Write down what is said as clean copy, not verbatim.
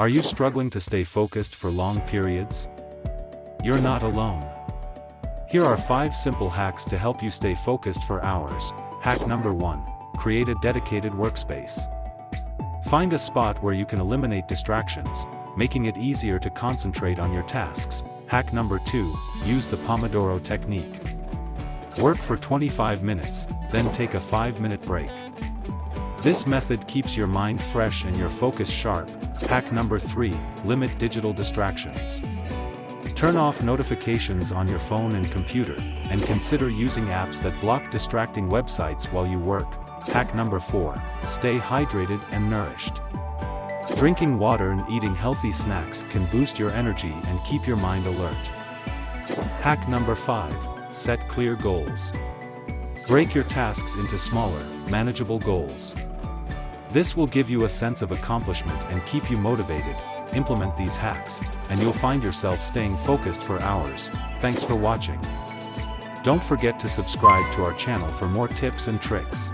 Are you struggling to stay focused for long periods? You're not alone. Here are 5 simple hacks to help you stay focused for hours. Hack number 1. Create a dedicated workspace. Find a spot where you can eliminate distractions, making it easier to concentrate on your tasks. Hack number 2. Use the Pomodoro technique. Work for 25 minutes, then take a 5-minute break. This method keeps your mind fresh and your focus sharp. Hack number 3. Limit digital distractions. Turn off notifications on your phone and computer, and consider using apps that block distracting websites while you work. Hack number 4. Stay hydrated and nourished. Drinking water and eating healthy snacks can boost your energy and keep your mind alert. Hack number 5. Set clear goals. Break your tasks into smaller, manageable goals. This will give you a sense of accomplishment and keep you motivated. Implement these hacks, and you'll find yourself staying focused for hours. Thanks for watching. Don't forget to subscribe to our channel for more tips and tricks.